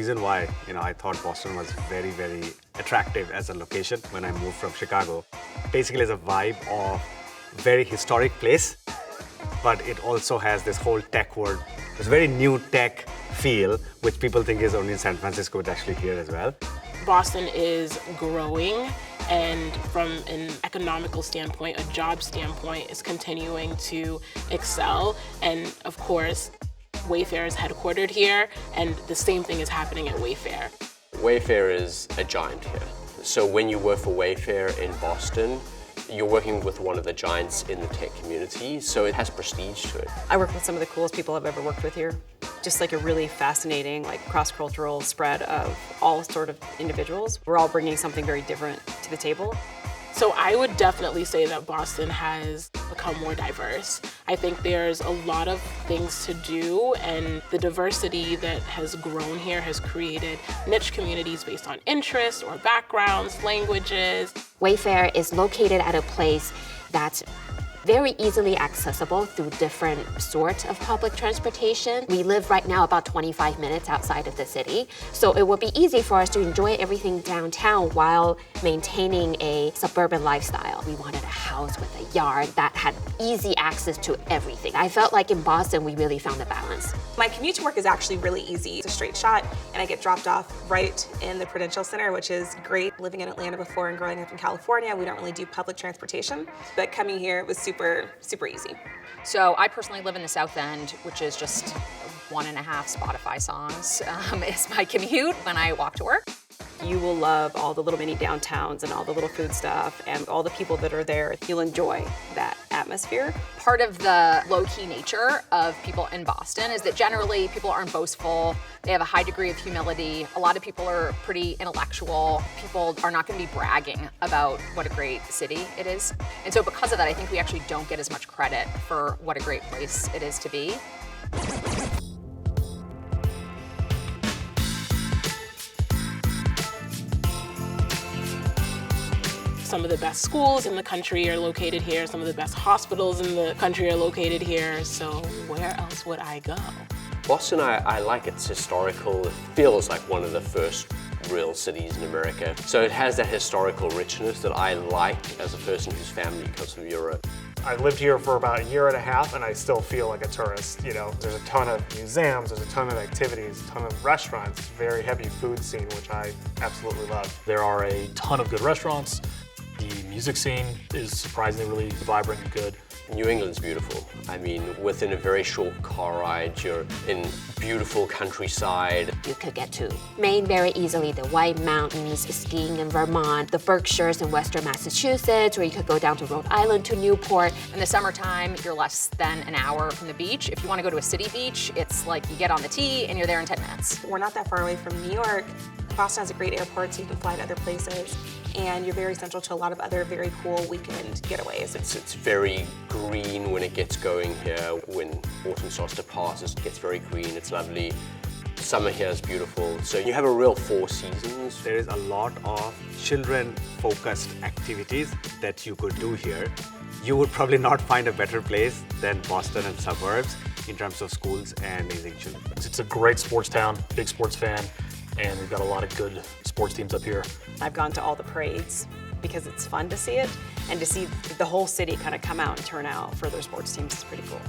reason why, I thought Boston was very, very attractive as a location when I moved from Chicago. Basically, it's a vibe of very historic place, but it also has this whole tech world. It's a very new tech feel, which people think is only in San Francisco, but actually here as well. Boston is growing, and from an economical standpoint, a job standpoint, is continuing to excel. And of course, Wayfair is headquartered here, and the same thing is happening at Wayfair. Wayfair is a giant here. So when you work for Wayfair in Boston, you're working with one of the giants in the tech community, so it has prestige to it. I work with some of the coolest people I've ever worked with here. Just like a really fascinating, cross-cultural spread of all sort of individuals. We're all bringing something very different to the table. So I would definitely say that Boston has become more diverse. I think there's a lot of things to do, and the diversity that has grown here has created niche communities based on interests or backgrounds, languages. Wayfair is located at a place that's very easily accessible through different sorts of public transportation. We live right now about 25 minutes outside of the city, so it would be easy for us to enjoy everything downtown while maintaining a suburban lifestyle. We wanted a house with a yard that had easy access to everything. I felt like in Boston, we really found a balance. My commute to work is actually really easy. It's a straight shot, and I get dropped off right in the Prudential Center, which is great. Living in Atlanta before and growing up in California, we don't really do public transportation, but coming here was super easy. So I personally live in the South End, which is just 1.5 Spotify songs is my commute when I walk to work. You will love all the little mini downtowns and all the little food stuff and all the people that are there. You'll enjoy that atmosphere. Part of the low-key nature of people in Boston is that generally people aren't boastful. They have a high degree of humility. A lot of people are pretty intellectual. People are not going to be bragging about what a great city it is. And so because of that, I think we actually don't get as much credit for what a great place it is to be. Some of the best schools in the country are located here. Some of the best hospitals in the country are located here. So where else would I go? Boston, I like its historical. It feels like one of the first real cities in America. So it has that historical richness that I like as a person whose family comes from Europe. I lived here for about 1.5 years and I still feel like a tourist. There's a ton of museums, there's a ton of activities, a ton of restaurants, very heavy food scene, which I absolutely love. There are a ton of good restaurants. The music scene is surprisingly really vibrant and good. New England's beautiful. I mean, within a very short car ride, you're in beautiful countryside. You could get to Maine very easily, the White Mountains, skiing in Vermont, the Berkshires in western Massachusetts, or you could go down to Rhode Island to Newport. In the summertime, you're less than an hour from the beach. If you want to go to a city beach, it's like you get on the T and you're there in 10 minutes. We're not that far away from New York. Boston has a great airport, so you can fly to other places. And you're very central to a lot of other very cool weekend getaways. It's very green when it gets going here. When autumn starts to pass, it gets very green. It's lovely. Summer here is beautiful. So you have a real 4 seasons. There is a lot of children-focused activities that you could do here. You would probably not find a better place than Boston and suburbs in terms of schools and raising children. It's a great sports town, big sports fan, and we've got a lot of good sports teams up here. I've gone to all the parades because it's fun to see it, and to see the whole city kind of come out and turn out for their sports teams is pretty cool.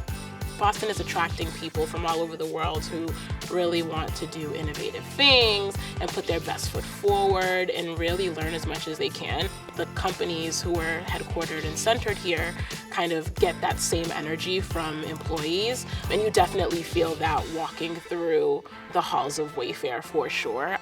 Boston is attracting people from all over the world who really want to do innovative things and put their best foot forward and really learn as much as they can. The companies who are headquartered and centered here kind of get that same energy from employees, and you definitely feel that walking through the halls of Wayfair for sure.